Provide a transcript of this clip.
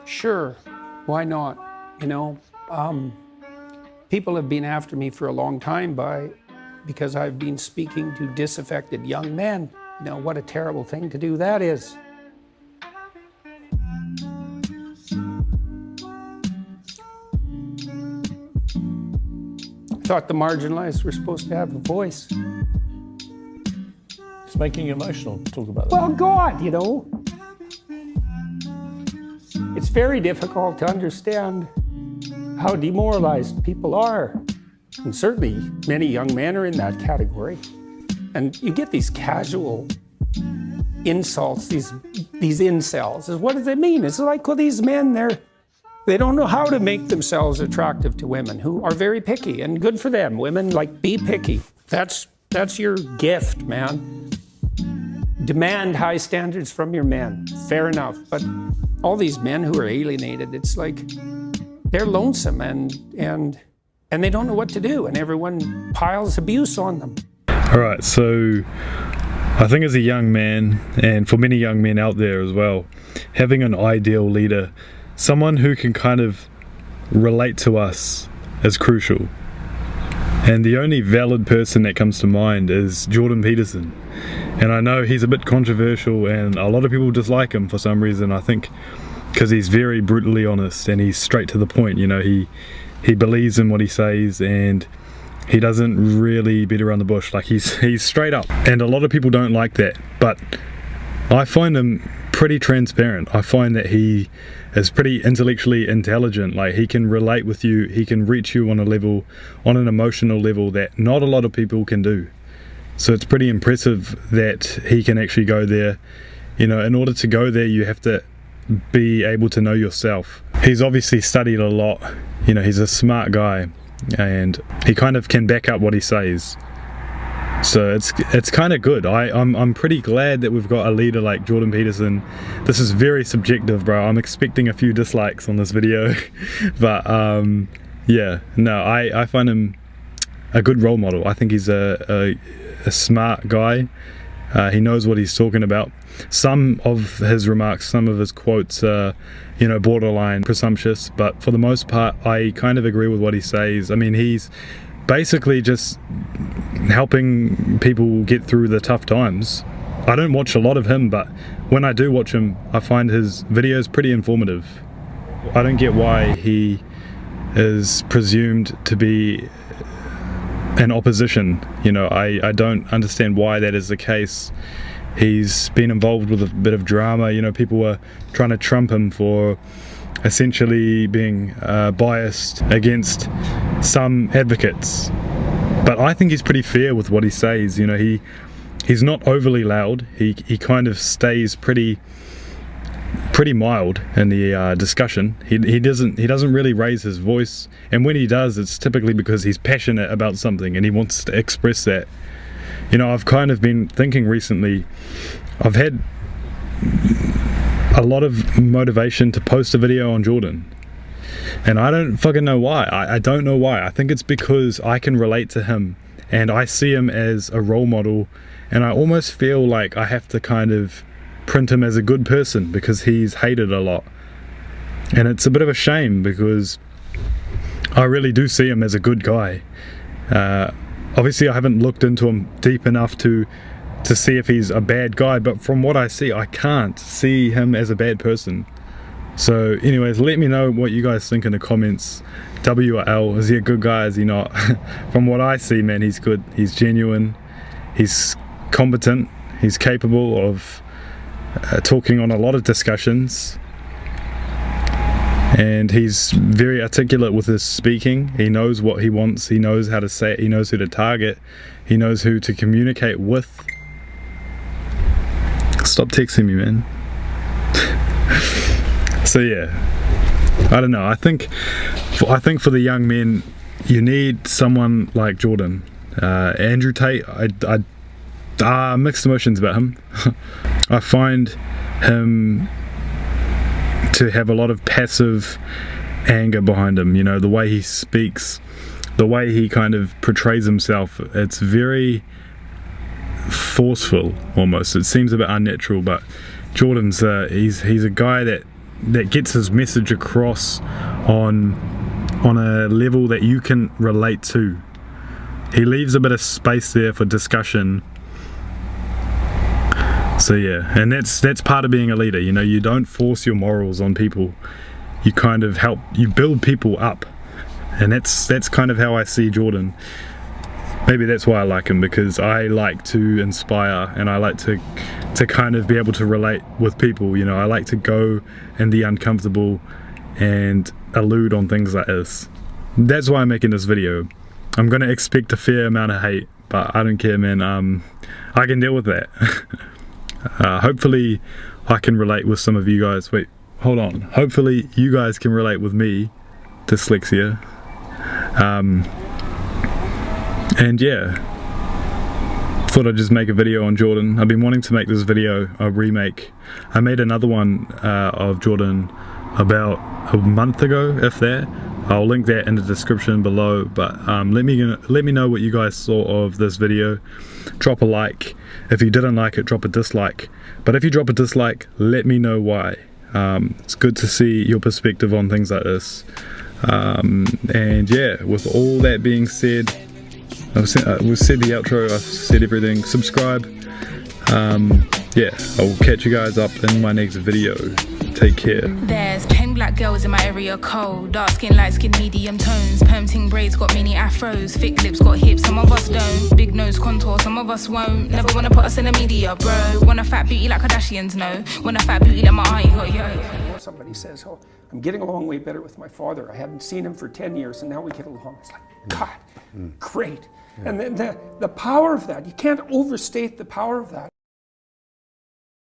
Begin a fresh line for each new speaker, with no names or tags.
Sure, why not? You know, people have been after me for a long time because I've been speaking to disaffected young men. You know, what a terrible thing to do that is. I thought the marginalized were supposed to have a voice.
It's making you emotional to talk about that.
Well, God, you know. It's very difficult to understand how demoralized people are. And certainly many young men are in that category. And you get these casual insults, these incels. What does it mean? It's like, well, these men, they don't know how to make themselves attractive to women who are very picky, and good for them. Women, like, be picky. That's your gift, man. Demand high standards from your men. Fair enough. But all these men who are alienated, it's like they're lonesome and they don't know what to do, and everyone piles abuse on them.
All right, so I think as a young man, and for many young men out there as well, having an ideal leader, someone who can kind of relate to us, is crucial. And the only valid person that comes to mind is Jordan Peterson. And I know he's a bit controversial and a lot of people dislike him for some reason. I think because he's very brutally honest and he's straight to the point. You know, he believes in what he says and he doesn't really beat around the bush. Like, he's straight up. And a lot of people don't like that. But I find him pretty transparent. I find that he is pretty intellectually intelligent. Like, he can relate with you, he can reach you on an emotional level that not a lot of people can do. So it's pretty impressive that he can actually go there. You know, in order to go there, you have to be able to know yourself. He's obviously studied a lot. You know, he's a smart guy and he kind of can back up what he says. So it's kind of good. I'm pretty glad that we've got a leader like Jordan Peterson. This is very subjective, bro. I'm expecting a few dislikes on this video. But yeah, no, I find him a good role model. I think he's a smart guy. He knows what he's talking about. Some of his remarks, some of his quotes are, you know, borderline presumptuous, but for the most part I kind of agree with what he says. I mean, he's basically just helping people get through the tough times. I don't watch a lot of him, but when I do watch him, I find his videos pretty informative. I don't get why he is presumed to be an opposition. You know, I don't understand why that is the case. He's been involved with a bit of drama. You know, people were trying to trump him for essentially being biased against some advocates. But I think he's pretty fair with what he says. You know, he's not overly loud. He kind of stays pretty mild in the discussion. He doesn't really raise his voice, and when he does, it's typically because he's passionate about something and he wants to express that. You know, I've kind of been thinking recently, I've had a lot of motivation to post a video on Jordan, and I don't fucking know why. I don't know why. I think it's because I can relate to him and I see him as a role model, and I almost feel like I have to kind of print him as a good person because he's hated a lot. And it's a bit of a shame because I really do see him as a good guy. Obviously I haven't looked into him deep enough to see if he's a bad guy, but from what I see, I can't see him as a bad person. So anyways, let me know what you guys think in the comments. W or L, is he a good guy, is he not? From what I see, man, he's good. He's genuine, he's competent, he's capable of talking on a lot of discussions, and he's very articulate with his speaking. He knows what he wants, he knows how to say it, he knows who to target, he knows who to communicate with. Stop texting me, man. So yeah, I don't know, I think for the young men, you need someone like Jordan. Andrew Tate, I mixed emotions about him. I find him to have a lot of passive anger behind him. You know, the way he speaks, the way he kind of portrays himself, it's very forceful almost. It seems a bit unnatural, but Jordan's he's a guy that that gets his message across on a level that you can relate to. He leaves a bit of space there for discussion. So yeah, and that's part of being a leader. You know, you don't force your morals on people. You kind of you build people up, and that's kind of how I see Jordan. Maybe that's why I like him, because I like to inspire, and I like to kind of be able to relate with people. You know, I like to go and be uncomfortable and allude on things like this. That's why I'm making this video. I'm gonna expect a fair amount of hate, but I don't care, man. I can deal with that. Hopefully I can relate with some of you guys. Wait, hold on. Hopefully you guys can relate with me, dyslexia. And yeah, thought I'd just make a video on Jordan. I've been wanting to make this video, a remake. I made another one of Jordan about a month ago, if that. I'll link that in the description below, but let me know what you guys thought of this video. Drop a like. If you didn't like it, drop a dislike. But if you drop a dislike, let me know why. It's good to see your perspective on things like this. And yeah, with all that being said, we've said the outro, I've said everything. Subscribe. Yeah, I'll catch you guys up in my next video. Take care.
There's 10 black girls in my area cold. Dark skin, light skin, medium tones. Perm ting braids got mini afros. Thick lips got hips, some of us don't. Big nose contour, some of us won't. Never wanna put us in the media, bro. Want a fat beauty like Kardashians, no. Want a fat beauty like my aunt, got yo.
Somebody says, oh, I'm getting along way better with my father. I hadn't seen him for 10 years and now we get along. It's like, God, great. And then the power of that, you can't overstate the power of that.